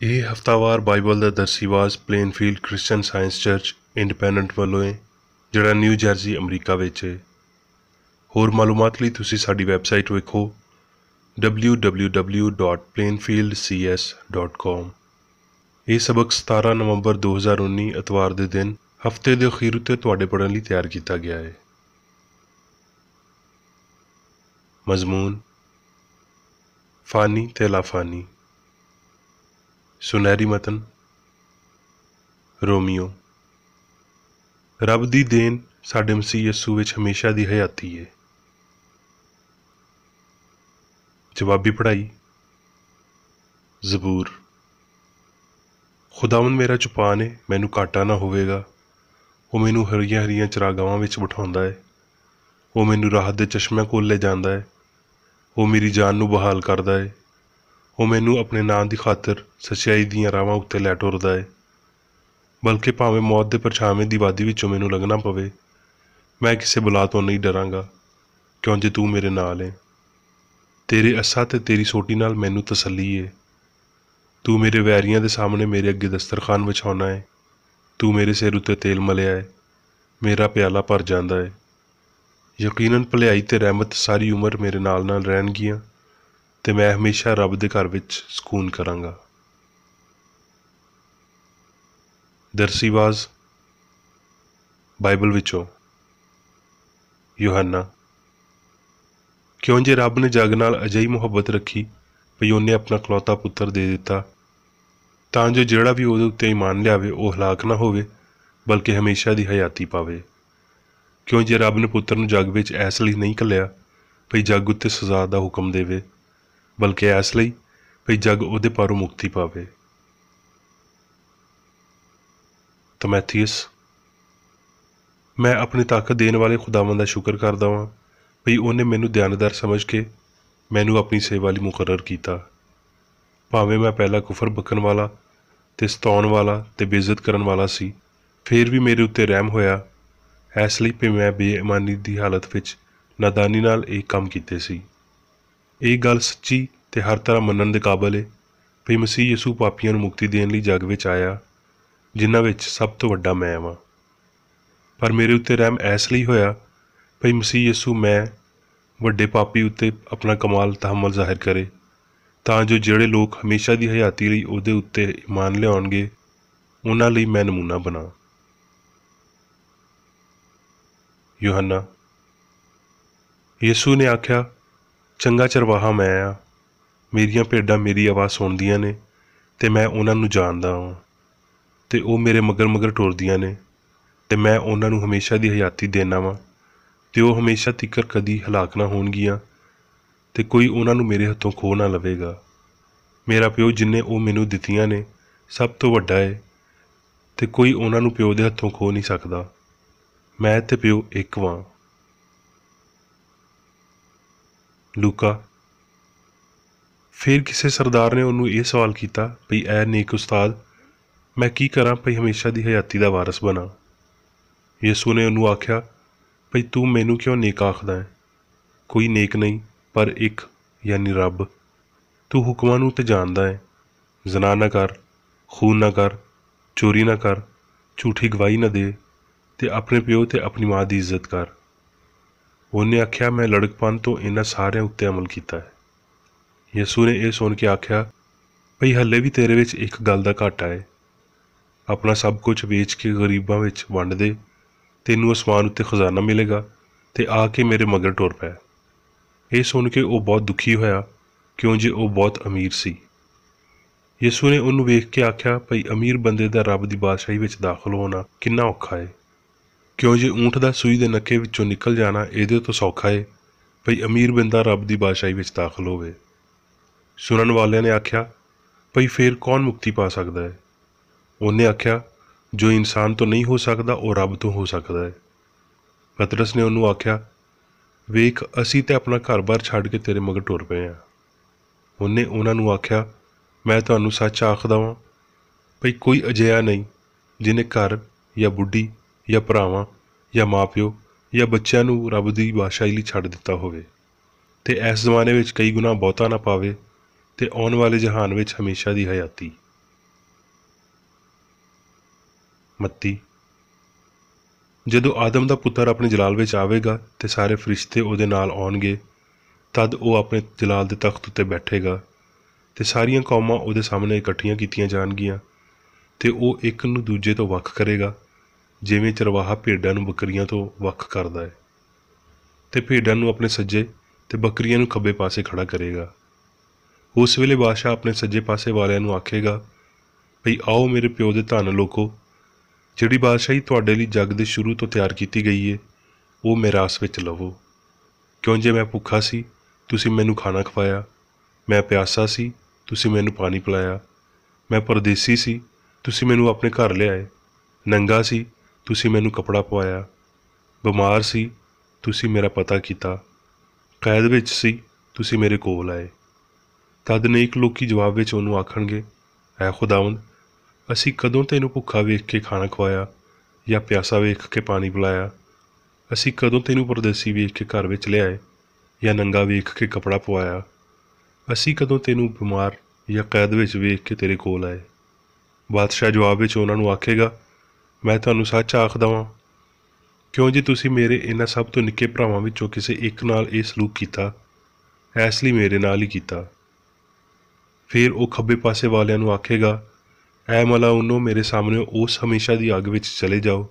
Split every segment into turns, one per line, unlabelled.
ਇਹ ਹਫ਼ਤਾਵਾਰ ਬਾਈਬਲ ਦਾ ਦਰਸੀਵਾਜ਼ Plainfield Christian Science Church Independent ਵੱਲੋਂ ਹੈ, ਜਿਹੜਾ ਨਿਊ ਜਰਸੀ ਅਮਰੀਕਾ ਵਿੱਚ ਹੈ। ਹੋਰ ਮਾਲੂਮਾਤ ਲਈ ਤੁਸੀਂ ਸਾਡੀ ਵੈਬਸਾਈਟ ਵੇਖੋ www.plainfieldcs.com। ਇਹ ਸਬਕ 17 ਨਵੰਬਰ 2019 ਐਤਵਾਰ ਦੇ ਦਿਨ ਹਫ਼ਤੇ ਦੇ ਅਖੀਰ ਉੱਤੇ ਤੁਹਾਡੇ ਪੜ੍ਹਨ ਲਈ ਤਿਆਰ ਕੀਤਾ ਗਿਆ ਹੈ। ਮਜ਼ਮੂਨ ਫਾਨੀ ਤੇ ਲਾਫਾਨੀ। ਸੁਨਹਿਰੀ ਮਤਨ ਰੋਮੀਓ। ਰੱਬ ਦੀ ਦੇਣ ਸਾਡੇ ਮਸੀਹ ਯਸੂ ਵਿੱਚ ਹਮੇਸ਼ਾ ਦੀ ਹਯਾਤੀ ਹੈ। ਜਵਾਬੀ ਪੜ੍ਹਾਈ। ਜ਼ਬੂਰ। ਖੁਦਾਵੰਦ ਮੇਰਾ ਚੁਪਾਨ ਹੈ, ਮੈਨੂੰ ਘਾਟਾ ਨਾ ਹੋਵੇਗਾ। ਉਹ ਮੈਨੂੰ ਹਰੀਆਂ ਹਰੀਆਂ ਚਰਾਗਾਹਾਂ ਵਿੱਚ ਬਿਠਾਉਂਦਾ ਹੈ। ਉਹ ਮੈਨੂੰ ਰਾਹਤ ਦੇ ਚਸ਼ਮਿਆਂ ਕੋਲ ਲੈ ਜਾਂਦਾ ਹੈ। ਉਹ ਮੇਰੀ ਜਾਨ ਨੂੰ ਬਹਾਲ ਕਰਦਾ ਹੈ। ਉਹ ਮੈਨੂੰ ਆਪਣੇ ਨਾਂ ਦੀ ਖਾਤਰ ਸੱਚਾਈ ਦੀਆਂ ਰਾਹਾਂ ਉੱਤੇ ਲੈ ਟੁਰਦਾ ਹੈ। ਬਲਕਿ ਭਾਵੇਂ ਮੌਤ ਦੇ ਪਰਛਾਵੇਂ ਦੀ ਵਾਦੀ ਵਿੱਚੋਂ ਮੈਨੂੰ ਲੰਘਣਾ ਪਵੇ, ਮੈਂ ਕਿਸੇ ਬਲਾ ਤੋਂ ਨਹੀਂ ਡਰਾਂਗਾ, ਕਿਉਂ ਜੇ ਤੂੰ ਮੇਰੇ ਨਾਲ ਹੈ। ਤੇਰੇ ਅੱਸਾਂ ਤੇ ਤੇਰੀ ਸੋਟੀ ਨਾਲ ਮੈਨੂੰ ਤਸੱਲੀ ਹੈ। ਤੂੰ ਮੇਰੇ ਵੈਰੀਆਂ ਦੇ ਸਾਹਮਣੇ ਮੇਰੇ ਅੱਗੇ ਦਸਤਰਖਾਨ ਵਿਛਾਉਣਾ ਹੈ। ਤੂੰ ਮੇਰੇ ਸਿਰ ਉੱਤੇ ਤੇਲ ਮਲਿਆ ਹੈ, ਮੇਰਾ ਪਿਆਲਾ ਭਰ ਜਾਂਦਾ ਹੈ। ਯਕੀਨਨ ਭਲਾਈ ਤੇ ਰਹਿਮਤ ਸਾਰੀ ਉਮਰ ਮੇਰੇ ਨਾਲ ਨਾਲ ਰਹਿਣਗੀਆਂ, ਤੇ ਮੈਂ ਹਮੇਸ਼ਾ ਰੱਬ ਦੇ ਘਰ ਵਿੱਚ ਸਕੂਨ ਕਰਾਂਗਾ। ਦਰਸੀਵਾਜ਼ ਬਾਈਬਲ ਵਿੱਚੋਂ ਯੋਹੰਨਾ। ਕਿਉਂ ਜੇ ਰੱਬ ਨੇ ਜੱਗ ਨਾਲ ਅਜਿਹੀ ਮੁਹੱਬਤ ਰੱਖੀ ਵੀ ਉਹਨੇ ਆਪਣਾ ਇਕਲੌਤਾ ਪੁੱਤਰ ਦੇ ਦਿੱਤਾ, ਤਾਂ ਜੋ ਜਿਹੜਾ ਵੀ ਉਹਦੇ ਉੱਤੇ ਈਮਾਨ ਲਿਆਵੇ ਉਹ ਹਲਾਕ ਨਾ ਹੋਵੇ, ਬਲਕਿ ਹਮੇਸ਼ਾ ਦੀ ਹਯਾਤੀ ਪਾਵੇ। ਕਿਉਂ ਜੇ ਰੱਬ ਨੇ ਪੁੱਤਰ ਨੂੰ ਜੱਗ ਵਿੱਚ ਇਸ ਲਈ ਨਹੀਂ ਘੱਲਿਆ ਭਈ ਜੱਗ ਉੱਤੇ ਸਜ਼ਾ ਦਾ ਹੁਕਮ ਦੇਵੇ, ਬਲਕਿ ਇਸ ਲਈ ਭਈ ਜੱਗ ਉਹਦੇ ਪਾਰੋਂ ਮੁਕਤੀ ਪਾਵੇ। ਤਮੈਥੀਅਸ। ਮੈਂ ਆਪਣੀ ਤਾਕਤ ਦੇਣ ਵਾਲੇ ਖੁਦਾਵੰਦ ਦਾ ਸ਼ੁਕਰ ਕਰਦਾ ਹਾਂ ਭਈ ਉਹਨੇ ਮੈਨੂੰ ਦਿਆਨਦਾਰ ਸਮਝ ਕੇ ਮੈਨੂੰ ਆਪਣੀ ਸੇਵਾ ਲਈ ਮੁਕਰਰ ਕੀਤਾ। ਭਾਵੇਂ ਮੈਂ ਪਹਿਲਾਂ ਕੁਫਰ ਬਕਣ ਵਾਲਾ ਤੇ ਸਤਾਉਣ ਵਾਲਾ ਤੇ ਬੇਇੱਜ਼ਤ ਕਰਨ ਵਾਲਾ ਸੀ, ਫਿਰ ਵੀ ਮੇਰੇ ਉੱਤੇ ਰਹਿਮ ਹੋਇਆ, ਇਸ ਲਈ ਭਈ ਮੈਂ ਬੇਈਮਾਨੀ ਦੀ ਹਾਲਤ ਵਿੱਚ ਨਾਦਾਨੀ ਨਾਲ ਇਹ ਕੰਮ ਕੀਤੇ ਸੀ। ਇਹ ਗੱਲ ਸੱਚੀ ਤੇ ਹਰ ਤਰ੍ਹਾਂ ਮੰਨਣ ਦੇ ਕਾਬਲ ਹੈ ਭਈ ਮਸੀਹ ਯਸੂ ਪਾਪੀਆਂ ਨੂੰ ਮੁਕਤੀ ਦੇਣ ਲਈ ਜੱਗ ਵਿੱਚ ਆਇਆ, ਜਿਨ੍ਹਾਂ ਵਿੱਚ ਸਭ ਤੋਂ ਵੱਡਾ ਮੈਂ ਵਾਂ। ਪਰ ਮੇਰੇ ਉੱਤੇ ਰਹਿਮ ਇਸ ਲਈ ਹੋਇਆ ਭਈ ਮਸੀਹ ਯਸੂ ਮੈਂ ਵੱਡੇ ਪਾਪੀ ਉੱਤੇ ਆਪਣਾ ਕਮਾਲ ਤਹਮਲ ਜ਼ਾਹਿਰ ਕਰੇ, ਤਾਂ ਜੋ ਜਿਹੜੇ ਲੋਕ ਹਮੇਸ਼ਾ ਦੀ ਹਯਾਤੀ ਲਈ ਉਹਦੇ ਉੱਤੇ ਈਮਾਨ ਲਿਆਉਣਗੇ, ਉਹਨਾਂ ਲਈ ਮੈਂ ਨਮੂਨਾ ਬਣਾ। ਯੋਹੰਨਾ। ਯਸੂ ਨੇ ਆਖਿਆ, ਚੰਗਾ ਚਰਵਾਹਾ ਮੈਂ ਆ, ਮੇਰੀਆਂ ਭੇਡਾਂ ਮੇਰੀ ਆਵਾਜ਼ ਸੁਣਦੀਆਂ ਨੇ ਤੇ ਮੈਂ ਉਹਨਾਂ ਨੂੰ ਜਾਣਦਾ ਹਾਂ, ਤੇ ਉਹ ਮੇਰੇ ਮਗਰ ਮਗਰ ਟੁਰਦੀਆਂ ਨੇ, ਤੇ ਮੈਂ ਉਹਨਾਂ ਨੂੰ ਹਮੇਸ਼ਾ ਦੀ ਹਯਾਤੀ ਦੇਣਾ ਵਾਂ, ਤੇ ਉਹ ਹਮੇਸ਼ਾ ਤੀਕਰ ਕਦੀ ਹਲਾਕ ਨਾ ਹੋਣਗੀਆਂ, ਤੇ ਕੋਈ ਉਹਨਾਂ ਨੂੰ ਮੇਰੇ ਹੱਥੋਂ ਖੋਹ ਨਾ ਲਵੇਗਾ। ਮੇਰਾ ਪਿਓ ਜਿੰਨੇ ਉਹ ਮੈਨੂੰ ਦਿੱਤੀਆਂ ਨੇ ਸਭ ਤੋਂ ਵੱਡਾ ਹੈ, ਤੇ ਕੋਈ ਉਹਨਾਂ ਨੂੰ ਪਿਓ ਦੇ ਹੱਥੋਂ ਖੋਹ ਨਹੀਂ ਸਕਦਾ। ਮੈਂ ਤੇ ਪਿਓ ਇੱਕ ਵਾਂ। ਲੂਕਾ। ਫਿਰ ਕਿਸੇ ਸਰਦਾਰ ਨੇ ਉਹਨੂੰ ਇਹ ਸਵਾਲ ਕੀਤਾ ਭਈ ਐ ਨੇਕ ਉਸਤਾਦ, ਮੈਂ ਕੀ ਕਰਾਂ ਭਈ ਹਮੇਸ਼ਾ ਦੀ ਹਯਾਤੀ ਦਾ ਵਾਰਸ ਬਣਾ। ਯਸੂ ਨੇ ਉਹਨੂੰ ਆਖਿਆ, ਭਈ ਤੂੰ ਮੈਨੂੰ ਕਿਉਂ ਨੇਕ ਆਖਦਾ ਹੈ? ਕੋਈ ਨੇਕ ਨਹੀਂ ਪਰ ਇੱਕ, ਯਾਨੀ ਰੱਬ। ਤੂੰ ਹੁਕਮਾਂ ਨੂੰ ਤੇ ਜਾਣਦਾ ਹੈ, ਜ਼ਨਾ ਨਾ ਕਰ, ਖੂਨ ਨਾ ਕਰ, ਚੋਰੀ ਨਾ ਕਰ, ਝੂਠੀ ਗਵਾਹੀ ਨਾ ਦੇ, ਤੇ ਆਪਣੇ ਪਿਓ ਤੇ ਆਪਣੀ ਮਾਂ ਦੀ ਇੱਜ਼ਤ ਕਰ। ਉਹਨੇ ਆਖਿਆ, ਮੈਂ ਲੜਕਪਨ ਤੋਂ ਇਹਨਾਂ ਸਾਰਿਆਂ ਉੱਤੇ ਅਮਲ ਕੀਤਾ ਹੈ। ਯਸੂ ਨੇ ਇਹ ਸੁਣ ਕੇ ਆਖਿਆ, ਭਈ ਹੱਲੇ ਵੀ ਤੇਰੇ ਵਿੱਚ ਇੱਕ ਗੱਲ ਦਾ ਘਾਟਾ ਹੈ। ਆਪਣਾ ਸਭ ਕੁਝ ਵੇਚ ਕੇ ਗਰੀਬਾਂ ਵਿੱਚ ਵੰਡ ਦੇ, ਤੈਨੂੰ ਅਸਮਾਨ ਉੱਤੇ ਖਜ਼ਾਨਾ ਮਿਲੇਗਾ, ਤੇ ਆ ਕੇ ਮੇਰੇ ਮਗਰ ਟੁਰ ਪੈ। ਇਹ ਸੁਣ ਕੇ ਉਹ ਬਹੁਤ ਦੁਖੀ ਹੋਇਆ, ਕਿਉਂ ਜੇ ਉਹ ਬਹੁਤ ਅਮੀਰ ਸੀ। ਯਸੂ ਨੇ ਉਹਨੂੰ ਵੇਖ ਕੇ ਆਖਿਆ, ਭਈ ਅਮੀਰ ਬੰਦੇ ਦਾ ਰੱਬ ਦੀ ਬਾਦਸ਼ਾਹੀ ਵਿੱਚ ਦਾਖਲ ਹੋਣਾ ਕਿੰਨਾ ਔਖਾ ਹੈ। ਕਿਉਂ ਜੇ ਊਂਠ ਦਾ ਸੂਈ ਦੇ ਨੱਕੇ ਵਿੱਚੋਂ ਨਿਕਲ ਜਾਣਾ ਇਹਦੇ ਤੋਂ ਸੌਖਾ ਹੈ ਭਈ ਅਮੀਰ ਬੰਦਾ ਰੱਬ ਦੀ ਬਾਦਸ਼ਾਹੀ ਵਿੱਚ ਦਾਖਲ ਹੋਵੇ। ਸੁਣਨ ਵਾਲਿਆਂ ਨੇ ਆਖਿਆ, ਭਈ ਫੇਰ ਕੌਣ ਮੁਕਤੀ ਪਾ ਸਕਦਾ ਹੈ? ਉਹਨੇ ਆਖਿਆ, ਜੋ ਇਨਸਾਨ ਤੋਂ ਨਹੀਂ ਹੋ ਸਕਦਾ ਉਹ ਰੱਬ ਤੋਂ ਹੋ ਸਕਦਾ ਹੈ। ਪਤਰਸ ਨੇ ਉਹਨੂੰ ਆਖਿਆ, ਵੇਖ ਅਸੀਂ ਤੇ ਆਪਣਾ ਘਰ-ਬਾਰ ਛੱਡ ਕੇ ਤੇਰੇ ਮਗਰ ਟੁਰ ਪਏ ਹਾਂ। ਉਹਨੇ ਉਹਨਾਂ ਨੂੰ ਆਖਿਆ, ਮੈਂ ਤੁਹਾਨੂੰ ਸੱਚ ਆਖਦਾ ਵਾਂ ਭਈ ਕੋਈ ਅਜਿਹਾ ਨਹੀਂ ਜਿਹਨੇ ਘਰ ਜਾਂ ਬੁੱਢੀ ਜਾਂ ਭਰਾਵਾਂ ਜਾਂ ਮਾਂ-ਪਿਓ ਜਾਂ ਬੱਚਿਆਂ ਨੂੰ ਰੱਬ ਦੀ ਬਾਦਸ਼ਾਹੀ ਲਈ ਛੱਡ ਦਿੱਤਾ ਹੋਵੇ, ਤੇ ਇਸ ਜ਼ਮਾਨੇ ਵਿੱਚ ਕਈ ਗੁਣਾ ਬਹੁਤਾ ਨਾ ਪਾਵੇ, ਤੇ ਆਉਣ ਵਾਲੇ ਜਹਾਨ ਵਿੱਚ ਹਮੇਸ਼ਾ ਦੀ ਹਯਾਤੀ। ਮੱਤੀ। ਜਦੋਂ ਆਦਮ ਦਾ ਪੁੱਤਰ ਆਪਣੇ ਜਲਾਲ ਵਿੱਚ ਆਵੇਗਾ ਤੇ ਸਾਰੇ ਫਰਿਸ਼ਤੇ ਉਹਦੇ ਨਾਲ ਆਉਣਗੇ, ਤਦ ਉਹ ਆਪਣੇ ਜਲਾਲ ਦੇ ਤਖਤ ਉੱਤੇ ਬੈਠੇਗਾ ਤੇ ਸਾਰੀਆਂ ਕੌਮਾਂ ਉਹਦੇ ਸਾਹਮਣੇ ਇਕੱਠੀਆਂ ਕੀਤੀਆਂ ਜਾਣਗੀਆਂ ਤੇ ਉਹ ਇੱਕ ਨੂੰ ਦੂਜੇ ਤੋਂ ਵੱਖ ਕਰੇਗਾ, ਜਿਵੇਂ ਚਰਵਾਹਾ ਭੇਡਾਂ ਨੂੰ ਬੱਕਰੀਆਂ ਤੋਂ ਵੱਖ ਕਰਦਾ ਹੈ, ਤੇ ਭੇਡਾਂ ਨੂੰ ਆਪਣੇ ਸੱਜੇ ਤੇ ਬੱਕਰੀਆਂ ਨੂੰ ਖੱਬੇ ਪਾਸੇ ਖੜਾ ਕਰੇਗਾ। ਉਸ ਵੇਲੇ ਬਾਦਸ਼ਾਹ ਆਪਣੇ ਸੱਜੇ ਪਾਸੇ ਵਾਲਿਆਂ ਨੂੰ ਆਖੇਗਾ, ਭਈ ਆਓ ਮੇਰੇ ਪਿਓ ਦੇ ਧਨ ਲੋਕੋ, ਜਿਹੜੀ ਬਾਦਸ਼ਾਹੀ ਤੁਹਾਡੇ ਲਈ ਜੱਗ ਦੇ ਸ਼ੁਰੂ ਤੋਂ ਤਿਆਰ ਕੀਤੀ ਗਈ ਏ, ਉਹ ਮਿਰਾਸ ਵਿੱਚ ਲਵੋ। ਕਿਉਂ ਜੇ ਮੈਂ ਭੁੱਖਾ ਸੀ, ਤੁਸੀਂ ਮੈਨੂੰ ਖਾਣਾ ਖਵਾਇਆ, ਮੈਂ ਪਿਆਸਾ ਸੀ, ਤੁਸੀਂ ਮੈਨੂੰ ਪਾਣੀ ਪਿਲਾਇਆ, ਮੈਂ ਪਰਦੇਸੀ ਸੀ, ਤੁਸੀਂ ਮੈਨੂੰ ਆਪਣੇ ਘਰ ਲਿਆਏ, ਨੰਗਾ ਸੀ, ਤੁਸੀਂ ਮੈਨੂੰ ਕੱਪੜਾ ਪਵਾਇਆ, ਬਿਮਾਰ ਸੀ, ਤੁਸੀਂ ਮੇਰਾ ਪਤਾ ਕੀਤਾ, ਕੈਦ ਵਿੱਚ ਸੀ, ਤੁਸੀਂ ਮੇਰੇ ਕੋਲ ਆਏ। ਤਦ ਨੇਕ ਲੋਕੀ ਜਵਾਬ ਵਿੱਚ ਉਹਨੂੰ ਆਖਣਗੇ, ਐ ਖੁਦਾਵੰਦ, ਅਸੀਂ ਕਦੋਂ ਤੈਨੂੰ ਭੁੱਖਾ ਵੇਖ ਕੇ ਖਾਣਾ ਖਵਾਇਆ ਜਾਂ ਪਿਆਸਾ ਵੇਖ ਕੇ ਪਾਣੀ ਪਿਲਾਇਆ? ਅਸੀਂ ਕਦੋਂ ਤੈਨੂੰ ਪਰਦੇਸੀ ਵੇਖ ਕੇ ਘਰ ਵਿੱਚ ਲਿਆਏ ਜਾਂ ਨੰਗਾ ਵੇਖ ਕੇ ਕੱਪੜਾ ਪਵਾਇਆ? ਅਸੀਂ ਕਦੋਂ ਤੈਨੂੰ ਬਿਮਾਰ ਜਾਂ ਕੈਦ ਵਿੱਚ ਵੇਖ ਕੇ ਤੇਰੇ ਕੋਲ ਆਏ? ਬਾਦਸ਼ਾਹ ਜਵਾਬ ਵਿੱਚ ਉਹਨਾਂ ਨੂੰ ਆਖੇਗਾ, ਮੈਂ ਤੁਹਾਨੂੰ ਸੱਚ ਆਖਦਾ ਵਾਂ, ਕਿਉਂ ਜੇ ਤੁਸੀਂ ਮੇਰੇ ਇਹਨਾਂ ਸਭ ਤੋਂ ਨਿੱਕੇ ਭਰਾਵਾਂ ਵਿੱਚੋਂ ਕਿਸੇ ਇੱਕ ਨਾਲ ਇਹ ਸਲੂਕ ਕੀਤਾ, ਇਸ ਲਈ ਮੇਰੇ ਨਾਲ ਹੀ ਕੀਤਾ। ਫਿਰ ਉਹ ਖੱਬੇ ਪਾਸੇ ਵਾਲਿਆਂ ਨੂੰ ਆਖੇਗਾ, ਐ ਮਲਾਉਨੋ, ਮੇਰੇ ਸਾਹਮਣੇ ਉਸ ਹਮੇਸ਼ਾ ਦੀ ਅੱਗ ਵਿੱਚ ਚਲੇ ਜਾਓ,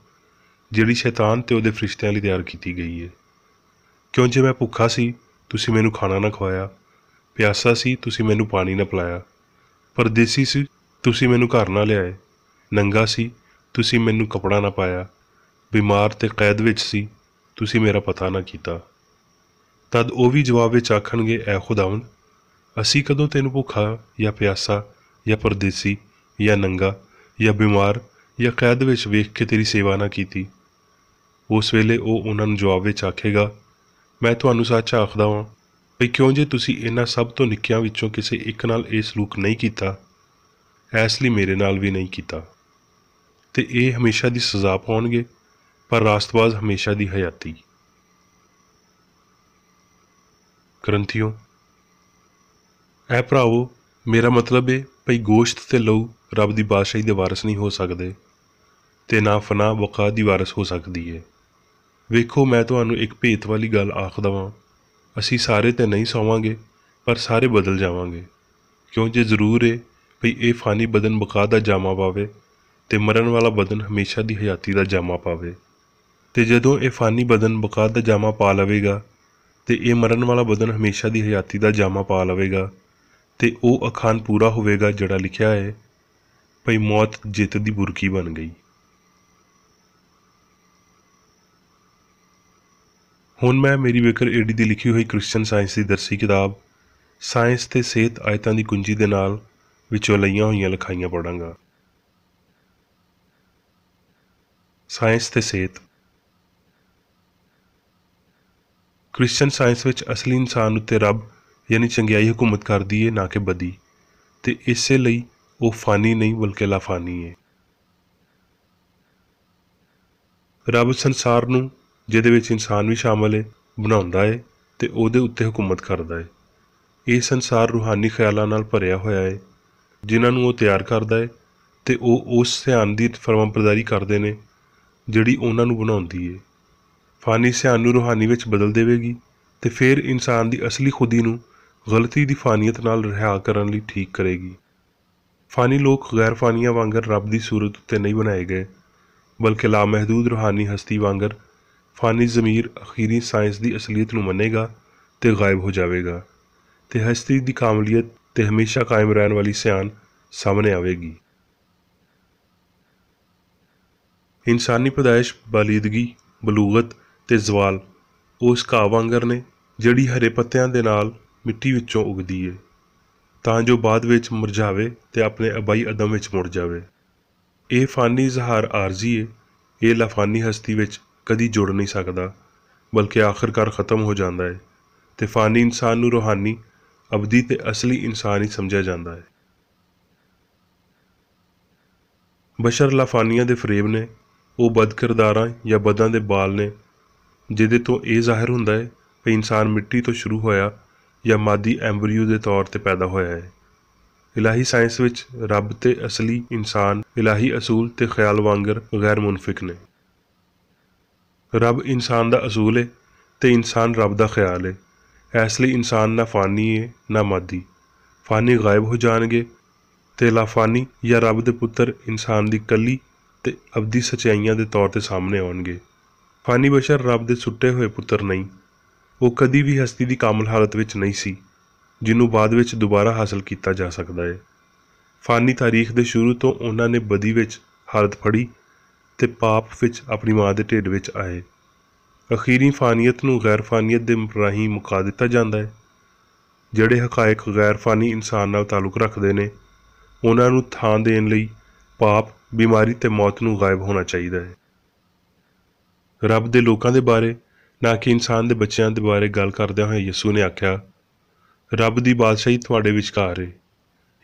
ਜਿਹੜੀ ਸ਼ੈਤਾਨ ਤੇ ਉਹਦੇ ਫਰਿਸ਼ਤਿਆਂ ਲਈ ਤਿਆਰ ਕੀਤੀ ਗਈ ਹੈ। ਕਿਉਂ ਜੇ ਮੈਂ ਭੁੱਖਾ ਸੀ, ਤੁਸੀਂ ਮੈਨੂੰ ਖਾਣਾ ਨਾ ਖਵਾਇਆ, ਪਿਆਸਾ ਸੀ, ਤੁਸੀਂ ਮੈਨੂੰ ਪਾਣੀ ਨਾ ਪਿਲਾਇਆ, ਪਰਦੇਸੀ ਸੀ, ਤੁਸੀਂ ਮੈਨੂੰ ਘਰ ਨਾ ਲਿਆਏ, ਨੰਗਾ ਸੀ, ਤੁਸੀਂ ਮੈਨੂੰ ਕੱਪੜਾ ਨਾ ਪਾਇਆ, ਬਿਮਾਰ ਤੇ ਕੈਦ ਵਿੱਚ ਸੀ, ਤੁਸੀਂ ਮੇਰਾ ਪਤਾ ਨਾ ਕੀਤਾ। ਤਦ ਉਹ ਵੀ ਜਵਾਬ ਵਿੱਚ ਆਖਣਗੇ, ਐ ਖੁਦਾਵੰਦ, ਅਸੀਂ ਕਦੋਂ ਤੈਨੂੰ ਭੁੱਖਾ ਜਾਂ ਪਿਆਸਾ ਜਾਂ ਪਰਦੇਸੀ ਜਾਂ ਨੰਗਾ ਜਾਂ ਬਿਮਾਰ ਜਾਂ ਕੈਦ ਵਿੱਚ ਵੇਖ ਕੇ ਤੇਰੀ ਸੇਵਾ ਨਾ ਕੀਤੀ? ਉਸ ਵੇਲੇ ਉਹ ਉਹਨਾਂ ਨੂੰ ਜਵਾਬ ਵਿੱਚ ਆਖੇਗਾ, ਮੈਂ ਤੁਹਾਨੂੰ ਸੱਚ ਆਖਦਾ ਵਾਂ, ਵੀ ਕਿਉਂ ਜੇ ਤੁਸੀਂ ਇਹਨਾਂ ਸਭ ਤੋਂ ਨਿੱਕਿਆਂ ਵਿੱਚੋਂ ਕਿਸੇ ਇੱਕ ਨਾਲ ਇਹ ਸਲੂਕ ਨਹੀਂ ਕੀਤਾ, ਇਸ ਲਈ ਮੇਰੇ ਨਾਲ ਵੀ ਨਹੀਂ ਕੀਤਾ। ਤੇ ਇਹ ਹਮੇਸ਼ਾ ਦੀ ਸਜ਼ਾ ਪਾਉਣਗੇ, ਪਰ ਰਾਸਤਬਾਜ਼ ਹਮੇਸ਼ਾ ਦੀ ਹਯਾਤੀ। ਗ੍ਰੰਥੀਓ, ਐ ਭਰਾਵੋ, ਮੇਰਾ ਮਤਲਬ ਹੈ ਭਈ ਗੋਸ਼ਤ ਤੇ ਲਹੂ ਰੱਬ ਦੀ ਬਾਦਸ਼ਾਹੀ ਦੇ ਵਾਰਸ ਨਹੀਂ ਹੋ ਸਕਦੇ, ਤੇ ਨਾ ਫਨਾ ਬਕਾ ਦੀ ਵਾਰਸ ਹੋ ਸਕਦੀ ਹੈ। ਵੇਖੋ, ਮੈਂ ਤੁਹਾਨੂੰ ਇੱਕ ਭੇਤ ਵਾਲੀ ਗੱਲ ਆਖਦਾ ਵਾਂ, ਅਸੀਂ ਸਾਰੇ ਤੇ ਨਹੀਂ ਸੌਵਾਂਗੇ, ਪਰ ਸਾਰੇ ਬਦਲ ਜਾਵਾਂਗੇ। ਕਿਉਂ ਜੇ ਜ਼ਰੂਰ ਹੈ ਭਈ ਇਹ ਫਾਨੀ ਬਦਨ ਬਕਾ ਦਾ ਜਾਮਾ ਪਾਵੇ ਤੇ ਮਰਨ ਵਾਲਾ ਬਦਨ ਹਮੇਸ਼ਾ ਦੀ ਹਯਾਤੀ ਦਾ ਜਾਮਾ ਪਾਵੇ। ਤੇ ਜਦੋਂ ਇਹ ਫਾਨੀ ਬਦਨ ਬਕਾ ਦਾ ਜਾਮਾ ਪਾ ਲਵੇਗਾ ਤੇ ਇਹ ਮਰਨ ਵਾਲਾ ਬਦਨ ਹਮੇਸ਼ਾ ਦੀ ਹਯਾਤੀ ਦਾ ਜਾਮਾ ਪਾ ਲਵੇਗਾ, ਤੇ ਉਹ ਅਖਾਨ ਪੂਰਾ ਹੋਵੇਗਾ ਜਿਹੜਾ ਲਿਖਿਆ ਹੈ, ਭਈ ਮੌਤ ਜਿੱਤ ਦੀ ਬੁਰਕੀ ਬਣ ਗਈ। ਹੁਣ ਮੈਂ ਮੇਰੀ ਵਿਕਰ ਏਡੀ ਦੀ ਲਿਖੀ ਹੋਈ ਕ੍ਰਿਸਚਨ ਸਾਇੰਸ ਦੀ ਦਰਸੀ ਕਿਤਾਬ ਸਾਇੰਸ ਤੇ ਸਿਹਤ ਆਇਤਾਂ ਦੀ ਕੁੰਜੀ ਦੇ ਨਾਲ ਵਿੱਚੋਂ ਲਈਆਂ ਹੋਈਆਂ ਲਿਖਾਈਆਂ ਪੜ੍ਹਾਂਗਾ। ਸਾਇੰਸ ਤੇ ਸਿਹਤ। ਕ੍ਰਿਸਚਨ ਸਾਇੰਸ ਵਿੱਚ ਅਸਲੀ ਇਨਸਾਨ ਉੱਤੇ ਰੱਬ ਯਾਨੀ ਚੰਗਿਆਈ ਹੁਕੂਮਤ ਕਰਦੀ ਹੈ, ਨਾ ਕਿ ਬਦੀ, ਤੇ ਇਸੇ ਲਈ ਉਹ ਫਾਨੀ ਨਹੀਂ ਬਲਕਿ ਲਾਫਾਨੀ ਹੈ। ਰੱਬ ਸੰਸਾਰ ਨੂੰ, ਜਿਹਦੇ ਵਿੱਚ ਇਨਸਾਨ ਵੀ ਸ਼ਾਮਲ ਹੈ, ਬਣਾਉਂਦਾ ਹੈ ਤੇ ਉਹਦੇ ਉੱਤੇ ਹੁਕੂਮਤ ਕਰਦਾ ਹੈ। ਇਹ ਸੰਸਾਰ ਰੂਹਾਨੀ ਖਿਆਲਾਂ ਨਾਲ ਭਰਿਆ ਹੋਇਆ ਹੈ, ਜਿਨ੍ਹਾਂ ਨੂੰ ਉਹ ਤਿਆਰ ਕਰਦਾ ਹੈ, ਤੇ ਉਹ ਉਸ ਸਿਆਣ ਦੀ ਫਰਮਾਬਰਦਾਰੀ ਕਰਦੇ ਨੇ ਜਿਹੜੀ ਉਹਨਾਂ ਨੂੰ ਬਣਾਉਂਦੀ ਹੈ। ਫਾਨੀ ਸਿਆਣ ਨੂੰ ਰੂਹਾਨੀ ਵਿੱਚ ਬਦਲ ਦੇਵੇਗੀ ਤੇ ਫਿਰ ਇਨਸਾਨ ਦੀ ਅਸਲੀ ਖੁਦੀ ਨੂੰ ਗਲਤੀ ਦੀ ਫਾਨੀਅਤ ਨਾਲ ਰਿਹਾ ਕਰਨ ਲਈ ਠੀਕ ਕਰੇਗੀ। ਫਾਨੀ ਲੋਕ ਗੈਰ ਫਾਨੀਆਂ ਵਾਂਗਰ ਰੱਬ ਦੀ ਸੂਰਤ ਉੱਤੇ ਨਹੀਂ ਬਣਾਏ ਗਏ, ਬਲਕਿ ਲਾਮਹਿਦੂਦ ਰੂਹਾਨੀ ਹਸਤੀ ਵਾਂਗਰ ਫਾਨੀ ਜ਼ਮੀਰ ਅਖੀਰੀ ਸਾਇੰਸ ਦੀ ਅਸਲੀਅਤ ਨੂੰ ਮੰਨੇਗਾ ਤੇ ਗਾਇਬ ਹੋ ਜਾਵੇਗਾ, ਤੇ ਹਸਤੀ ਦੀ ਕਾਮਲੀਅਤ ਤੇ ਹਮੇਸ਼ਾ ਕਾਇਮ ਰਹਿਣ ਵਾਲੀ ਸਿਆਣ ਸਾਹਮਣੇ ਆਵੇਗੀ। ਇਨਸਾਨੀ ਪੈਦਾਇਸ਼, ਬਾਲੀਦਗੀ, ਬਲੂਗਤ ਤੇ ਜ਼ਵਾਲ ਉਸ ਘਾਹ ਵਾਂਗਰ ਨੇ ਜਿਹੜੀ ਹਰੇ ਪੱਤਿਆਂ ਦੇ ਨਾਲ ਮਿੱਟੀ ਵਿੱਚੋਂ ਉਗਦੀ ਹੈ, ਤਾਂ ਜੋ ਬਾਅਦ ਵਿੱਚ ਮੁਰਝਾਵੇ ਤੇ ਆਪਣੇ ਆਬਾਈ ਅਦਮ ਵਿੱਚ ਮੁੜ ਜਾਵੇ। ਇਹ ਫਾਨੀ ਇਜ਼ਹਾਰ ਆਰਜ਼ੀ ਹੈ, ਇਹ ਲਾਫਾਨੀ ਹਸਤੀ ਵਿੱਚ ਕਦੀ ਜੁੜ ਨਹੀਂ ਸਕਦਾ, ਬਲਕਿ ਆਖਰਕਾਰ ਖ਼ਤਮ ਹੋ ਜਾਂਦਾ ਹੈ, ਤੇ ਫਾਨੀ ਇਨਸਾਨ ਨੂੰ ਰੂਹਾਨੀ, ਅਬਦੀ ਤੇ ਅਸਲੀ ਇਨਸਾਨ ਹੀ ਸਮਝਿਆ ਜਾਂਦਾ ਹੈ। ਬਸ਼ਰ ਲਾਫਾਨੀਆਂ ਦੇ ਫਰੇਬ ਨੇ, ਉਹ ਬਦਕਿਰਦਾਰਾਂ ਜਾਂ ਬਦਾਂ ਦੇ ਬਾਲ ਨੇ, ਜਿਹਦੇ ਤੋਂ ਇਹ ਜ਼ਾਹਿਰ ਹੁੰਦਾ ਹੈ ਕਿ ਇਨਸਾਨ ਮਿੱਟੀ ਤੋਂ ਸ਼ੁਰੂ ਹੋਇਆ ਜਾਂ ਮਾਦੀ ਐਂਬਰੀਓ ਦੇ ਤੌਰ 'ਤੇ ਪੈਦਾ ਹੋਇਆ ਹੈ। ਇਲਾਹੀ ਸਾਇੰਸ ਵਿੱਚ ਰੱਬ ਤੇ ਅਸਲੀ ਇਨਸਾਨ ਇਲਾਹੀ ਅਸੂਲ ਤੇ ਖਿਆਲ ਵਾਂਗਰ ਗੈਰ ਮੁਨਫਿਕ ਨੇ। ਰੱਬ ਇਨਸਾਨ ਦਾ ਅਸੂਲ ਹੈ ਤੇ ਇਨਸਾਨ ਰੱਬ ਦਾ ਖਿਆਲ ਹੈ। ਇਸ ਲਈ ਇਨਸਾਨ ਨਾ ਫਾਨੀ ਹੈ ਨਾ ਮਾਦੀ। ਫਾਨੀ ਗਾਇਬ ਹੋ ਜਾਣਗੇ ਤੇ ਲਾਫਾਨੀ ਜਾਂ ਰੱਬ ਦੇ ਪੁੱਤਰ ਇਨਸਾਨ ਦੀ ਕੱਲੀ ਤੇ ਅਬਦੀ ਸੱਚਾਈਆਂ ਦੇ ਤੌਰ ਤੇ ਸਾਹਮਣੇ ਆਉਣਗੇ। ਫਾਨੀ ਬਸ਼ਰ ਰੱਬ ਦੇ ਸੁੱਟੇ ਹੋਏ ਪੁੱਤਰ ਨਹੀਂ। ਉਹ ਕਦੀ ਵੀ ਹਸਤੀ ਦੀ ਕਾਮਲ ਹਾਲਤ ਵਿੱਚ ਨਹੀਂ ਸੀ ਜਿਹਨੂੰ ਬਾਅਦ ਵਿੱਚ ਦੁਬਾਰਾ ਹਾਸਲ ਕੀਤਾ ਜਾ ਸਕਦਾ ਹੈ। ਫਾਨੀ ਤਾਰੀਖ ਦੇ ਸ਼ੁਰੂ ਤੋਂ ਉਹਨਾਂ ਨੇ ਬਦੀ ਵਿੱਚ ਹਾਲਤ ਫੜੀ ਤੇ ਪਾਪ ਵਿੱਚ ਆਪਣੀ ਮਾਂ ਦੇ ਢਿੱਡ ਵਿੱਚ ਆਏ। ਅਖੀਰੀ ਫਾਨੀਅਤ ਨੂੰ ਗੈਰ ਫਾਨੀਅਤ ਦੇ ਰਾਹੀਂ ਮੁਕਾ ਦਿੱਤਾ ਜਾਂਦਾ ਹੈ। ਜਿਹੜੇ ਹਕਾਇਕ ਗੈਰ ਫਾਨੀ ਇਨਸਾਨ ਨਾਲ ਤਾਲੁਕ ਰੱਖਦੇ ਨੇ ਉਹਨਾਂ ਨੂੰ ਥਾਂ ਦੇਣ ਲਈ ਪਾਪ, ਬਿਮਾਰੀ ਤੇ ਮੌਤ ਨੂੰ ਗਾਇਬ ਹੋਣਾ ਚਾਹੀਦਾ ਹੈ। ਰੱਬ ਦੇ ਲੋਕਾਂ ਦੇ ਬਾਰੇ ਨਾ ਕਿ ਇਨਸਾਨ ਦੇ ਬੱਚਿਆਂ ਦੇ ਬਾਰੇ ਗੱਲ ਕਰਦਿਆਂ ਹੋਏ ਯਿਸੂ ਨੇ ਆਖਿਆ, ਰੱਬ ਦੀ ਬਾਦਸ਼ਾਹੀ ਤੁਹਾਡੇ ਵਿਚਕਾਰ ਹੈ,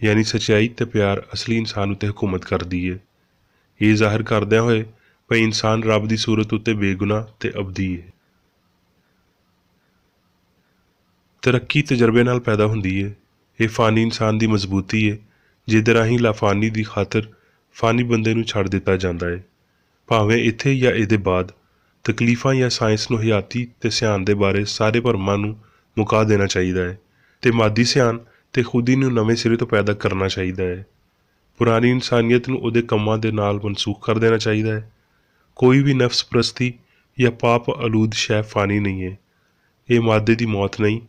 ਯਾਨੀ ਸੱਚਾਈ ਤੇ ਪਿਆਰ ਅਸਲੀ ਇਨਸਾਨ ਉੱਤੇ ਹਕੂਮਤ ਕਰਦੀ ਹੈ। ਇਹ ਜ਼ਾਹਿਰ ਕਰਦਿਆਂ ਹੋਏ ਭਈ ਇਨਸਾਨ ਰੱਬ ਦੀ ਸੂਰਤ ਉੱਤੇ ਬੇਗੁਨਾਹ ਤੇ ਅਬਦੀ ਹੈ। ਤਰੱਕੀ ਤਜਰਬੇ ਨਾਲ ਪੈਦਾ ਹੁੰਦੀ ਹੈ। ਇਹ ਫਾਨੀ ਇਨਸਾਨ ਦੀ ਮਜ਼ਬੂਤੀ ਹੈ ਜਿਹਦੇ ਰਾਹੀਂ ਲਾਫਾਨੀ ਦੀ ਖਾਤਰ ਫਾਨੀ ਬੰਦੇ ਨੂੰ ਛੱਡ ਦਿੱਤਾ ਜਾਂਦਾ ਹੈ। ਭਾਵੇਂ ਇੱਥੇ ਜਾਂ ਇਹਦੇ ਬਾਅਦ ਤਕਲੀਫਾਂ ਜਾਂ ਸਾਇੰਸ ਨੂੰ ਹਯਾਤੀ ਤੇ ਸਿਆਣ ਦੇ ਬਾਰੇ ਸਾਰੇ ਭਰਮਾਂ ਨੂੰ ਮੁਕਾ ਦੇਣਾ ਚਾਹੀਦਾ ਹੈ ਤੇ ਮਾਦੀ ਸਿਆਣ ਤੇ ਖੁਦੀ ਨੂੰ ਨਵੇਂ ਸਿਰੇ ਤੋਂ ਪੈਦਾ ਕਰਨਾ ਚਾਹੀਦਾ ਹੈ। ਪੁਰਾਣੀ ਇਨਸਾਨੀਅਤ ਨੂੰ ਉਹਦੇ ਕੰਮਾਂ ਦੇ ਨਾਲ ਮਨਸੂਖ ਕਰ ਦੇਣਾ ਚਾਹੀਦਾ ਹੈ। ਕੋਈ ਵੀ ਨਫਸ ਪ੍ਰਸਤੀ ਜਾਂ ਪਾਪ ਆਲੂਦ ਸ਼ੈ ਫਾਨੀ ਨਹੀਂ ਹੈ। ਇਹ ਮਾਦੇ ਦੀ ਮੌਤ ਨਹੀਂ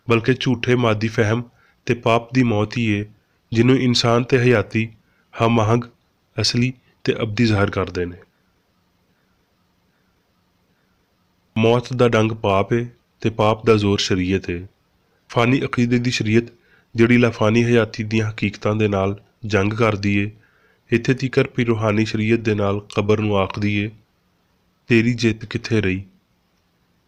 ਬਲਕਿ ਝੂਠੇ ਮਾਦੀ ਫਹਿਮ ਤੇ ਪਾਪ ਦੀ ਮੌਤ ਹੀ ਹੈ ਜਿਹਨੂੰ ਇਨਸਾਨ ਤੇ ਹਯਾਤੀ ਹਮ ਆਹੰਗ, ਅਸਲੀ ਤੇ ਅਬਦੀ ਜ਼ਾਹਿਰ ਕਰਦੇ ਨੇ। ਮੌਤ ਦਾ ਡੰਗ ਪਾਪ ਹੈ ਤੇ ਪਾਪ ਦਾ ਜ਼ੋਰ ਸ਼ਰੀਅਤ ਹੈ। ਫਾਨੀ ਅਕੀਦੇ ਦੀ ਸ਼ਰੀਅਤ ਜਿਹੜੀ ਲਾਫਾਨੀ ਹਯਾਤੀ ਦੀਆਂ ਹਕੀਕਤਾਂ ਦੇ ਨਾਲ ਜੰਗ ਕਰਦੀ ਏ, ਇੱਥੇ ਤੀਕਰ ਵੀ ਰੂਹਾਨੀ ਸ਼ਰੀਅਤ ਦੇ ਨਾਲ ਕਬਰ ਨੂੰ ਆਖਦੀ ਏ, ਤੇਰੀ ਜਿੱਤ ਕਿੱਥੇ ਰਹੀ।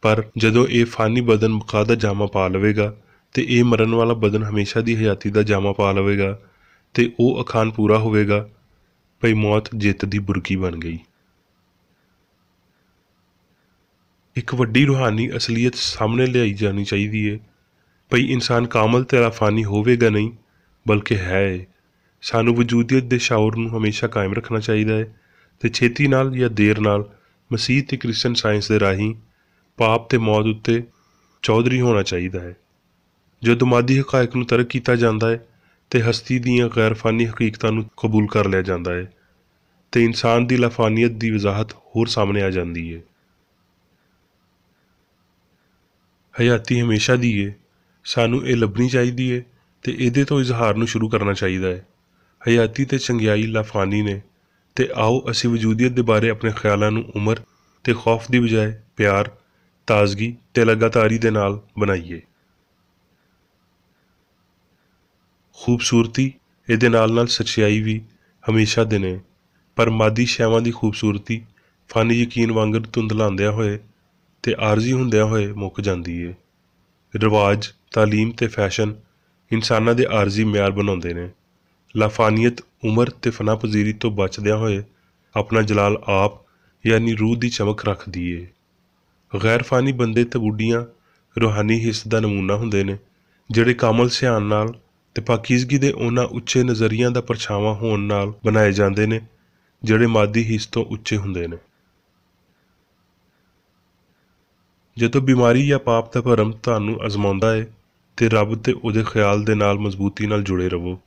ਪਰ ਜਦੋਂ ਇਹ ਫਾਨੀ ਬਦਨ ਬਕਾ ਦਾ ਜਾਮਾ ਪਾ ਲਵੇਗਾ ਤੇ ਇਹ ਮਰਨ ਵਾਲਾ ਬਦਨ ਹਮੇਸ਼ਾ ਦੀ ਹਯਾਤੀ ਦਾ ਜਾਮਾ ਪਾ ਲਵੇਗਾ ਤੇ ਉਹ ਅਖਾਨ ਪੂਰਾ ਹੋਵੇਗਾ ਭਈ ਮੌਤ ਜਿੱਤ ਦੀ ਬੁਰਕੀ ਬਣ ਗਈ। ਇੱਕ ਵੱਡੀ ਰੂਹਾਨੀ ਅਸਲੀਅਤ ਸਾਹਮਣੇ ਲਿਆਈ ਜਾਣੀ ਚਾਹੀਦੀ ਹੈ ਭਈ ਇਨਸਾਨ ਕਾਮਲ ਤੇ ਲਾਫਾਨੀ ਹੋਵੇਗਾ ਨਹੀਂ ਬਲਕਿ ਹੈ। ਸਾਨੂੰ ਵਜੂਦੀਅਤ ਦੇ ਸ਼ਾਉਰ ਨੂੰ ਹਮੇਸ਼ਾ ਕਾਇਮ ਰੱਖਣਾ ਚਾਹੀਦਾ ਹੈ ਤੇ ਛੇਤੀ ਨਾਲ ਜਾਂ ਦੇਰ ਨਾਲ ਮਸੀਹ ਤੇ ਕ੍ਰਿਸਚਨ ਸਾਇੰਸ ਦੇ ਰਾਹੀਂ ਪਾਪ ਤੇ ਮੌਤ ਉੱਤੇ ਚੌਧਰੀ ਹੋਣਾ ਚਾਹੀਦਾ ਹੈ। ਜਦੋਂ ਮਾਦੀ ਹਕਾਇਕ ਨੂੰ ਤਰਕ ਕੀਤਾ ਜਾਂਦਾ ਹੈ ਤੇ ਹਸਤੀ ਦੀਆਂ ਗੈਰ ਫਾਨੀ ਹਕੀਕਤਾਂ ਨੂੰ ਕਬੂਲ ਕਰ ਲਿਆ ਜਾਂਦਾ ਹੈ ਤੇ ਇਨਸਾਨ ਦੀ ਲਾਫਾਨੀਅਤ ਦੀ ਵਜ਼ਾਹਤ ਹੋਰ ਸਾਹਮਣੇ ਆ ਜਾਂਦੀ ਹੈ। ਹਯਾਤੀ ਹਮੇਸ਼ਾ ਦੀ ਹੈ, ਸਾਨੂੰ ਇਹ ਲੱਭਣੀ ਚਾਹੀਦੀ ਹੈ ਤੇ ਇਹਦੇ ਤੋਂ ਇਜ਼ਹਾਰ ਨੂੰ ਸ਼ੁਰੂ ਕਰਨਾ ਚਾਹੀਦਾ ਹੈ। ਹਯਾਤੀ ਤੇ ਚੰਗਿਆਈ ਲਾਫਾਨੀ ਨੇ ਤੇ ਆਓ ਅਸੀਂ ਵਜੂਦੀਅਤ ਦੇ ਬਾਰੇ ਆਪਣੇ ਖਿਆਲਾਂ ਨੂੰ ਉਮਰ ਤੇ ਖੌਫ ਦੀ ਬਜਾਏ ਪਿਆਰ, ਤਾਜ਼ਗੀ ਤੇ ਲਗਾਤਾਰੀ ਦੇ ਨਾਲ ਬਣਾਈਏ। ਖੂਬਸੂਰਤੀ ਇਹਦੇ ਨਾਲ ਸੱਚਾਈ ਵੀ ਹਮੇਸ਼ਾ ਦੇ ਨੇ, ਪਰ ਮਾਦੀ ਸ਼ੈਵਾਂ ਦੀ ਖੂਬਸੂਰਤੀ ਫਾਨੀ ਯਕੀਨ ਵਾਂਗਰ ਧੁੰਦਲਾਉਂਦਿਆਂ ਹੋਏ ਤੇ ਆਰਜ਼ੀ ਹੁੰਦਿਆਂ ਹੋਏ ਮੁੱਕ ਜਾਂਦੀ ਏ। ਰਿਵਾਜ, ਤਾਲੀਮ ਤੇ ਫੈਸ਼ਨ ਇਨਸਾਨਾਂ ਦੇ ਆਰਜ਼ੀ ਮਿਆਰ ਬਣਾਉਂਦੇ ਨੇ। ਲਾਫਾਨੀਅਤ ਉਮਰ ਤੇ ਫਨਾ ਪਜ਼ੀਰੀ ਤੋਂ ਬਚਦਿਆਂ ਹੋਏ ਆਪਣਾ ਜਲਾਲ ਆਪ ਯਾਨੀ ਰੂਹ ਦੀ ਚਮਕ ਰੱਖਦੀ ਏ। ਗੈਰ ਫਾਨੀ ਬੰਦੇ ਤੇ ਬੁੱਢੀਆਂ ਰੂਹਾਨੀ ਹਿੱਸ ਦਾ ਨਮੂਨਾ ਹੁੰਦੇ ਨੇ ਜਿਹੜੇ ਕਾਮਲ ਸਿਆਣ ਨਾਲ ਤੇ ਪਾਕੀਜ਼ਗੀ ਦੇ ਉਹਨਾਂ ਉੱਚੇ ਨਜ਼ਰੀਆਂ ਦਾ ਪਰਛਾਵਾਂ ਹੋਣ ਨਾਲ ਬਣਾਏ ਜਾਂਦੇ ਨੇ ਜਿਹੜੇ ਮਾਦੀ ਹਿੱਸ ਤੋਂ ਉੱਚੇ ਹੁੰਦੇ ਨੇ। ਜਦੋਂ ਬਿਮਾਰੀ ਜਾਂ ਪਾਪ ਦਾ ਭਰਮ ਤੁਹਾਨੂੰ ਅਜ਼ਮਾਉਂਦਾ ਹੈ ਤੇ ਰੱਬ ਤੇ ਉਹਦੇ ਖਿਆਲ ਦੇ ਨਾਲ ਮਜ਼ਬੂਤੀ ਨਾਲ ਜੁੜੇ ਰਹੋ।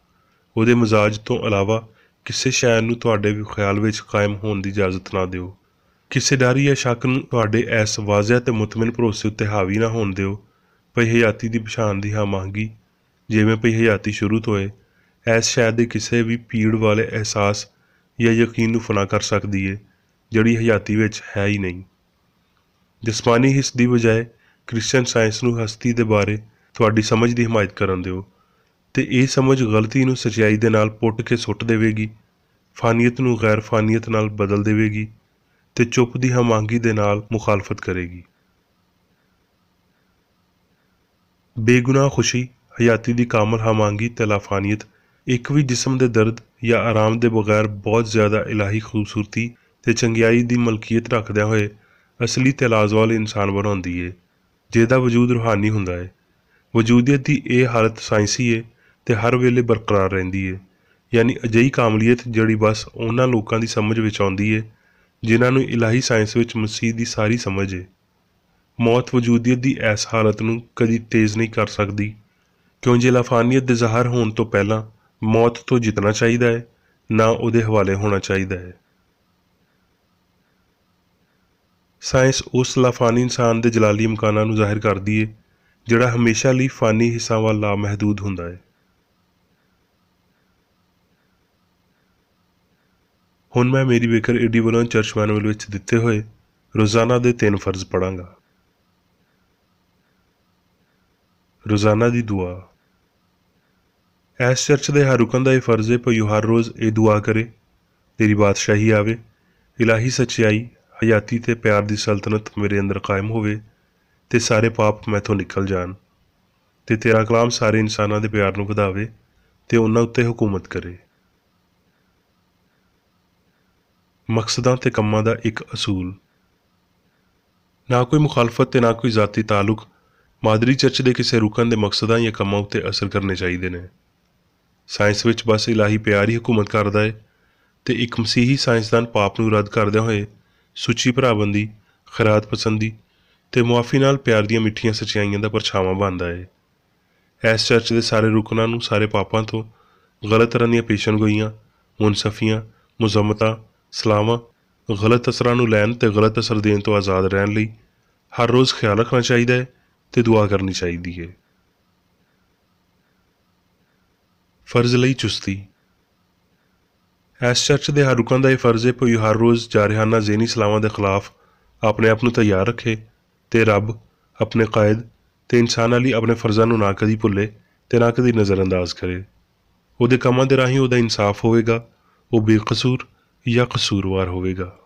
ਉਹਦੇ ਮਜ਼ਾਜ ਤੋਂ ਇਲਾਵਾ ਕਿਸੇ ਸ਼ੈ ਨੂੰ ਤੁਹਾਡੇ ਖਿਆਲ ਵਿੱਚ ਕਾਇਮ ਹੋਣ ਦੀ ਇਜਾਜ਼ਤ ਨਾ ਦਿਓ। ਕਿਸੇ ਡਰ ਜਾਂ ਸ਼ੱਕ ਨੂੰ ਤੁਹਾਡੇ ਇਸ ਵਾਜ਼ਿਆ ਤੇ ਮੁਤਮਿਨ ਭਰੋਸੇ ਉੱਤੇ ਹਾਵੀ ਨਾ ਹੋਣ ਦਿਓ ਭਈ ਹਯਾਤੀ ਦੀ ਪਛਾਣ ਦੀ ਹਮਾਂਗੀ ਜਿਵੇਂ ਭਈ ਹਯਾਤੀ ਸ਼ੁਰੂ ਤੋਂ ਹੈ ਇਸ ਸ਼ੈ ਦੇ ਕਿਸੇ ਵੀ ਪੀੜ ਵਾਲੇ ਅਹਿਸਾਸ ਜਾਂ ਯਕੀਨ ਨੂੰ ਫਨਾ ਕਰ ਸਕਦੀ ਹੈ ਜਿਹੜੀ ਹਯਾਤੀ ਵਿੱਚ ਹੈ ਹੀ ਨਹੀਂ। ਜਿਸਮਾਨੀ ਹਿੱਸ ਦੀ ਬਜਾਏ ਕ੍ਰਿਸਚਨ ਸਾਇੰਸ ਨੂੰ ਹਸਤੀ ਦੇ ਬਾਰੇ ਤੁਹਾਡੀ ਸਮਝ ਦੀ ਹਮਾਇਤ ਕਰਨ ਦਿਓ ਤੇ ਇਹ ਸਮਝ ਗਲਤੀ ਨੂੰ ਸੱਚਾਈ ਦੇ ਨਾਲ ਪੁੱਟ ਕੇ ਸੁੱਟ ਦੇਵੇਗੀ, ਫਾਨੀਅਤ ਨੂੰ ਗੈਰ ਫਾਨੀਅਤ ਨਾਲ ਬਦਲ ਦੇਵੇਗੀ ਤੇ ਚੁੱਪ ਦੀ ਹਮਾਂਗੀ ਦੇ ਨਾਲ ਮੁਖਾਲਫਤ ਕਰੇਗੀ। ਬੇਗੁਨਾਹ ਖੁਸ਼ੀ, ਹਯਾਤੀ ਦੀ ਕਾਮਲ ਹਮਾਂਗੀ ਤੇ ਲਾਫਾਨੀਅਤ ਇੱਕ ਵੀ ਜਿਸਮ ਦੇ ਦਰਦ ਜਾਂ ਆਰਾਮ ਦੇ ਬਗੈਰ ਬਹੁਤ ਜ਼ਿਆਦਾ ਇਲਾਹੀ ਖੂਬਸੂਰਤੀ ਤੇ ਚੰਗਿਆਈ ਦੀ ਮਲਕੀਅਤ ਰੱਖਦਿਆਂ ਹੋਏ ਅਸਲੀ ਤੇ ਲਾਜ਼ਵਾਲ ਇਨਸਾਨ ਬਣਾਉਂਦੀ ਏ ਜਿਹਦਾ ਵਜੂਦ ਰੂਹਾਨੀ ਹੁੰਦਾ ਹੈ। ਵਜੂਦੀਅਤ ਦੀ ਇਹ ਹਾਲਤ ਸਾਇੰਸੀ ਹੈ ਤੇ ਹਰ ਵੇਲੇ ਬਰਕਰਾਰ ਰਹਿੰਦੀ ਹੈ। ਯਾਨੀ ਅਜਿਹੀ ਕਾਮਲੀਅਤ ਜਿਹੜੀ ਬਸ ਉਹਨਾਂ ਲੋਕਾਂ ਦੀ ਸਮਝ ਵਿੱਚ ਆਉਂਦੀ ਹੈ ਜਿਨ੍ਹਾਂ ਨੂੰ ਇਲਾਹੀ ਸਾਇੰਸ ਵਿੱਚ ਮਸੀਹ ਦੀ ਸਾਰੀ ਸਮਝ ਹੈ। ਮੌਤ ਵਜੂਦੀਅਤ ਦੀ ਇਸ ਹਾਲਤ ਨੂੰ ਕਦੀ ਤੇਜ਼ ਨਹੀਂ ਕਰ ਸਕਦੀ, ਕਿਉਂ ਜੇ ਲਾਫਾਨੀਅਤ ਦੇ ਜ਼ਾਹਰ ਹੋਣ ਤੋਂ ਪਹਿਲਾਂ ਮੌਤ ਤੋਂ ਜਿੱਤਣਾ ਚਾਹੀਦਾ ਹੈ, ਨਾ ਉਹਦੇ ਹਵਾਲੇ ਹੋਣਾ ਚਾਹੀਦਾ ਹੈ। ਸਾਇੰਸ ਉਸ ਲਾਫਾਨੀ ਇਨਸਾਨ ਦੇ ਜਲਾਲੀ ਇਮਕਾਨਾਂ ਨੂੰ ਜ਼ਾਹਿਰ ਕਰਦੀ ਹੈ ਜਿਹੜਾ ਹਮੇਸ਼ਾ ਲਈ ਫਾਨੀ ਹਿੱਸਾਂ ਵੱਲ ਲਾਮਹਿਦੂਦ ਹੁੰਦਾ ਹੈ। ਹੁਣ ਮੈਂ ਮੇਰੀ ਬੇਕਰ ਏਡੀ ਵੱਲੋਂ ਚਰਚ ਮੈਨੂਅਲ ਵਿੱਚ ਦਿੱਤੇ ਹੋਏ ਰੋਜ਼ਾਨਾ ਦੇ 3 ਫਰਜ਼ ਪੜ੍ਹਾਂਗਾ। ਰੋਜ਼ਾਨਾ ਦੀ ਦੁਆ। ਇਸ ਚਰਚ ਦੇ ਹਰ ਰੁਕਨ ਦਾ ਇਹ ਫਰਜ਼ ਹੈ ਭਈ ਉਹ ਹਰ ਰੋਜ਼ ਇਹ ਦੁਆ ਕਰੇ, ਤੇਰੀ ਬਾਦਸ਼ਾਹੀ ਆਵੇ, ਇਲਾਹੀ ਸੱਚਾਈ, ਹਯਾਤੀ ਤੇ ਪਿਆਰ ਦੀ ਸਲਤਨਤ ਮੇਰੇ ਅੰਦਰ ਕਾਇਮ ਹੋਵੇ ਤੇ ਸਾਰੇ ਪਾਪ ਮੈਥੋਂ ਨਿਕਲ ਜਾਣ, ਤੇ ਤੇਰਾ ਕਲਾਮ ਸਾਰੇ ਇਨਸਾਨਾਂ ਦੇ ਪਿਆਰ ਨੂੰ ਵਧਾਵੇ ਤੇ ਉਹਨਾਂ ਉੱਤੇ ਹਕੂਮਤ ਕਰੇ। ਮਕਸਦਾਂ ਤੇ ਕੰਮਾਂ ਦਾ ਇੱਕ ਅਸੂਲ। ਨਾ ਕੋਈ ਮੁਖਾਲਫਤ ਤੇ ਨਾ ਕੋਈ ਜ਼ਾਤੀ ਤਾਲੁਕ ਮਾਦਰੀ ਚਰਚ ਦੇ ਕਿਸੇ ਰੁਕਨ ਦੇ ਮਕਸਦਾਂ ਜਾਂ ਕੰਮਾਂ ਉੱਤੇ ਅਸਰ ਕਰਨੇ ਚਾਹੀਦੇ ਨੇ। ਸਾਇੰਸ ਵਿੱਚ ਬਸ ਇਲਾਹੀ ਪਿਆਰ ਹੀ ਹਕੂਮਤ ਕਰਦਾ ਹੈ ਤੇ ਇੱਕ ਮਸੀਹੀ ਸਾਇੰਸਦਾਨ ਪਾਪ ਨੂੰ ਰੱਦ ਕਰਦਿਆਂ ਹੋਏ ਸੁੱਚੀ ਭਰਾਬੰਦੀ, ਖੈਰਾਤ ਪਸੰਦੀ ਤੇ ਮੁਆਫੀ ਨਾਲ ਪਿਆਰ ਦੀਆਂ ਮਿੱਠੀਆਂ ਸੱਚਾਈਆਂ ਦਾ ਪਰਛਾਵਾਂ ਬਣਦਾ ਹੈ। ਇਸ ਚਰਚ ਦੇ ਸਾਰੇ ਰੁਕਨਾਂ ਨੂੰ ਸਾਰੇ ਪਾਪਾਂ ਤੋਂ, ਗਲਤ ਤਰ੍ਹਾਂ ਦੀਆਂ ਪੇਸ਼ਨਗੋਈਆਂ, ਮੁਨਸਫੀਆਂ, ਮੁਜ਼ੰਮਤਾਂ, ਸਲਾਹਾਂ, ਗਲਤ ਅਸਰਾਂ ਨੂੰ ਲੈਣ ਤੇ ਗਲਤ ਅਸਰ ਦੇਣ ਤੋਂ ਆਜ਼ਾਦ ਰਹਿਣ ਲਈ ਹਰ ਰੋਜ਼ ਖਿਆਲ ਰੱਖਣਾ ਚਾਹੀਦਾ ਹੈ ਤੇ ਦੁਆ ਕਰਨੀ ਚਾਹੀਦੀ ਹੈ। ਫਰਜ਼ ਲਈ ਚੁਸਤੀ। ਇਸ ਚਰਚ ਦੇ ਹਰ ਰੁਕਨ ਦਾ ਇਹ ਫਰਜ਼ ਹੈ ਭਈ ਹਰ ਰੋਜ਼ ਜਾਰਹਾਨਾ ਜ਼ਹਿਨੀ ਸਲਾਹਾਂ ਦੇ ਖਿਲਾਫ ਆਪਣੇ ਆਪ ਨੂੰ ਤਿਆਰ ਰੱਖੇ ਤੇ ਰੱਬ, ਆਪਣੇ ਕਾਇਦ ਤੇ ਇਨਸਾਨਾਂ ਲਈ ਆਪਣੇ ਫਰਜ਼ਾਂ ਨੂੰ ਨਾ ਕਦੀ ਭੁੱਲੇ ਤੇ ਨਾ ਕਦੀ ਨਜ਼ਰਅੰਦਾਜ਼ ਕਰੇ। ਉਹਦੇ ਕੰਮਾਂ ਦੇ ਰਾਹੀਂ ਉਹਦਾ ਇਨਸਾਫ ਹੋਵੇਗਾ, ਉਹ ਬੇਕਸੂਰ ਜਾਂ ਕਸੂਰਵਾਰ ਹੋਵੇਗਾ।